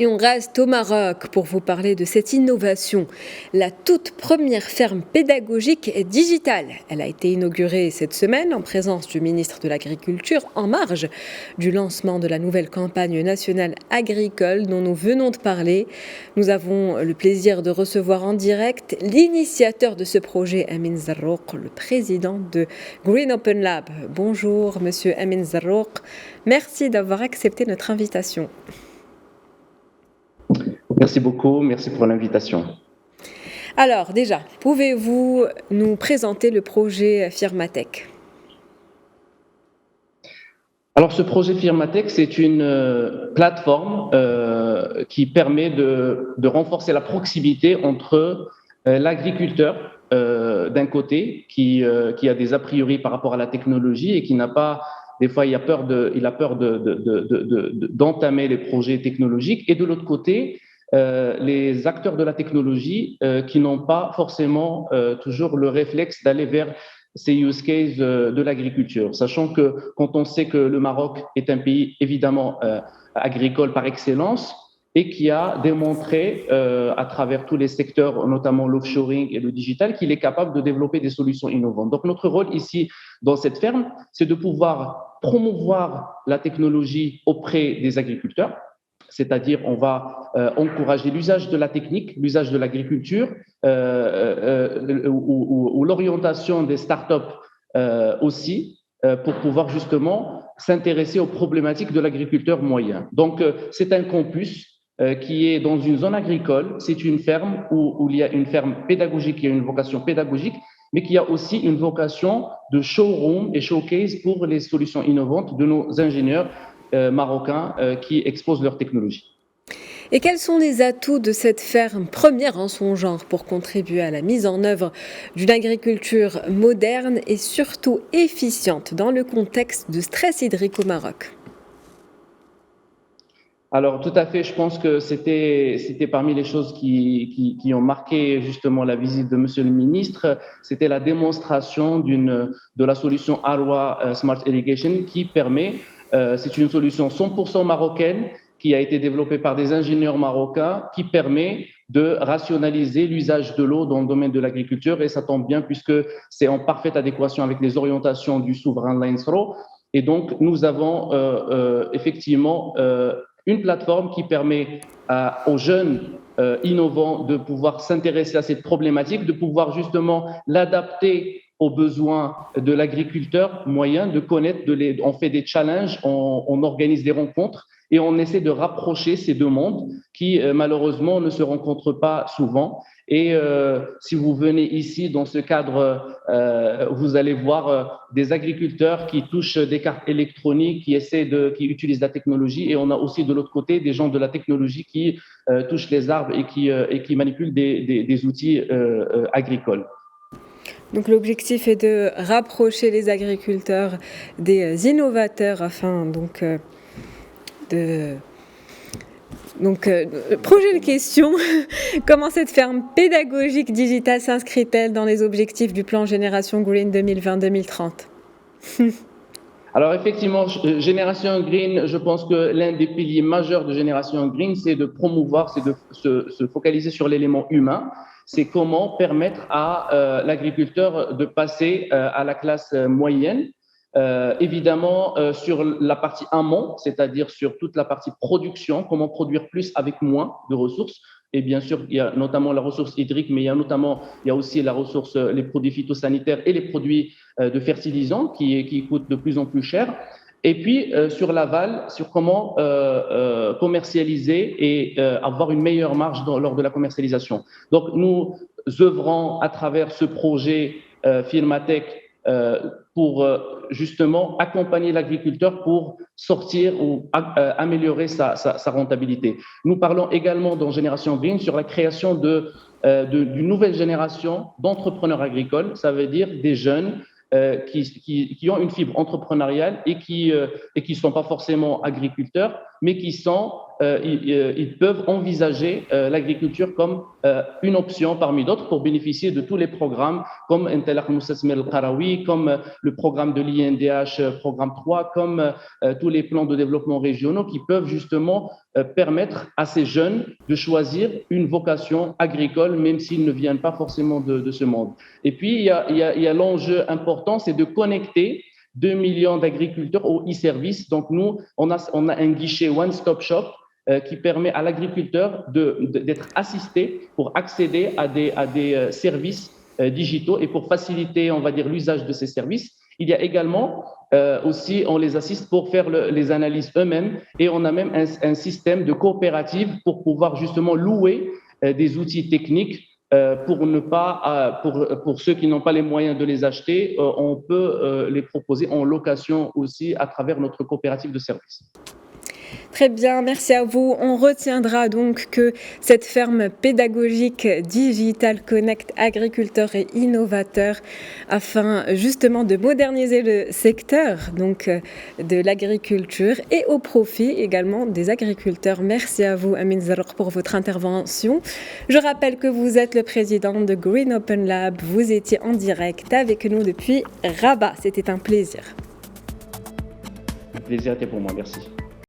Et on reste au Maroc pour vous parler de cette innovation, la toute première ferme pédagogique et digitale. Elle a été inaugurée cette semaine en présence du ministre de l'Agriculture en marge du lancement de la nouvelle campagne nationale agricole dont nous venons de parler. Nous avons le plaisir de recevoir en direct l'initiateur de ce projet, Amin Zarrouk, le président de Green Open Lab. Bonjour monsieur Amin Zarrouk, merci d'avoir accepté notre invitation. Merci beaucoup, merci pour l'invitation. Alors déjà, pouvez-vous nous présenter le projet Firmatech ? Alors ce projet Firmatech, c'est une plateforme qui permet de renforcer la proximité entre l'agriculteur d'un côté qui a des a priori par rapport à la technologie et qui n'a pas, des fois il a peur d'entamer les projets technologiques, et de l'autre côté les acteurs de la technologie qui n'ont pas forcément toujours le réflexe d'aller vers ces use cases de l'agriculture, sachant que quand on sait que le Maroc est un pays évidemment agricole par excellence et qui a démontré à travers tous les secteurs, notamment l'offshoring et le digital, qu'il est capable de développer des solutions innovantes. Donc notre rôle ici dans cette ferme, c'est de pouvoir promouvoir la technologie auprès des agriculteurs. C'est-à-dire on va encourager l'usage de la technique, l'usage de l'agriculture ou l'orientation des startups aussi pour pouvoir justement s'intéresser aux problématiques de l'agriculteur moyen. Donc c'est un campus qui est dans une zone agricole, c'est une ferme où il y a une ferme pédagogique qui a une vocation pédagogique, mais qui a aussi une vocation de showroom et showcase pour les solutions innovantes de nos ingénieurs marocains qui exposent leur technologie. Et quels sont les atouts de cette ferme première en son genre pour contribuer à la mise en œuvre d'une agriculture moderne et surtout efficiente dans le contexte de stress hydrique au Maroc ? Alors tout à fait, je pense que c'était parmi les choses qui ont marqué justement la visite de Monsieur le Ministre, c'était la démonstration de la solution Arwa Smart Irrigation qui permet, c'est une solution 100% marocaine qui a été développée par des ingénieurs marocains, qui permet de rationaliser l'usage de l'eau dans le domaine de l'agriculture, et ça tombe bien puisque c'est en parfaite adéquation avec les orientations du souverain Lansro. Et donc nous avons effectivement une plateforme qui permet aux jeunes innovants de pouvoir s'intéresser à cette problématique, de pouvoir justement l'adapter aux besoins de l'agriculteur moyen, de connaître, on fait des challenges, on organise des rencontres et on essaie de rapprocher ces deux mondes qui malheureusement ne se rencontrent pas souvent. Et si vous venez ici dans ce cadre, vous allez voir des agriculteurs qui touchent des cartes électroniques, qui utilisent la technologie, et on a aussi de l'autre côté des gens de la technologie qui touchent les arbres et qui manipulent des outils agricoles. Donc l'objectif est de rapprocher les agriculteurs des innovateurs afin prochaine question, comment cette ferme pédagogique digitale s'inscrit-elle dans les objectifs du plan Génération Green 2020-2030 ? Alors effectivement, Génération Green, je pense que l'un des piliers majeurs de Génération Green, c'est de promouvoir, c'est de se focaliser sur l'élément humain. C'est comment permettre à l'agriculteur de passer à la classe moyenne. Évidemment, sur la partie amont, c'est-à-dire sur toute la partie production, comment produire plus avec moins de ressources. Et bien sûr, il y a notamment la ressource hydrique, mais il y a aussi la ressource, les produits phytosanitaires et les produits de fertilisants qui coûtent de plus en plus cher. Et puis, sur l'aval, sur comment commercialiser et avoir une meilleure marge lors de la commercialisation. Donc, nous œuvrons à travers ce projet Firmatech pour justement accompagner l'agriculteur pour sortir ou améliorer sa rentabilité. Nous parlons également dans Génération Green sur la création d'une nouvelle génération d'entrepreneurs agricoles, ça veut dire des jeunes qui ont une fibre entrepreneuriale et qui ne sont pas forcément agriculteurs, mais ils peuvent envisager l'agriculture comme une option parmi d'autres pour bénéficier de tous les programmes comme Intelaq Moustasmer al-Qarawi, comme le programme de l'INDH, programme 3, comme tous les plans de développement régionaux qui peuvent justement permettre à ces jeunes de choisir une vocation agricole, même s'ils ne viennent pas forcément de ce monde. Et puis, il y a l'enjeu important, c'est de connecter 2 millions d'agriculteurs au e-service. Donc, nous, on a un guichet one-stop shop qui permet à l'agriculteur d'être assisté pour accéder à des services digitaux et pour faciliter, on va dire, l'usage de ces services. Il y a également aussi, on les assiste pour faire les analyses eux-mêmes et on a même un système de coopérative pour pouvoir justement louer des outils techniques pour ceux qui n'ont pas les moyens de les acheter, on peut les proposer en location aussi à travers notre coopérative de services. Très bien, merci à vous. On retiendra donc que cette ferme pédagogique Digital Connect agriculteurs et innovateurs afin justement de moderniser le secteur donc de l'agriculture et au profit également des agriculteurs. Merci à vous Amin Zarrouk pour votre intervention. Je rappelle que vous êtes le président de Green Open Lab. Vous étiez en direct avec nous depuis Rabat. C'était un plaisir. Le plaisir était pour moi, merci.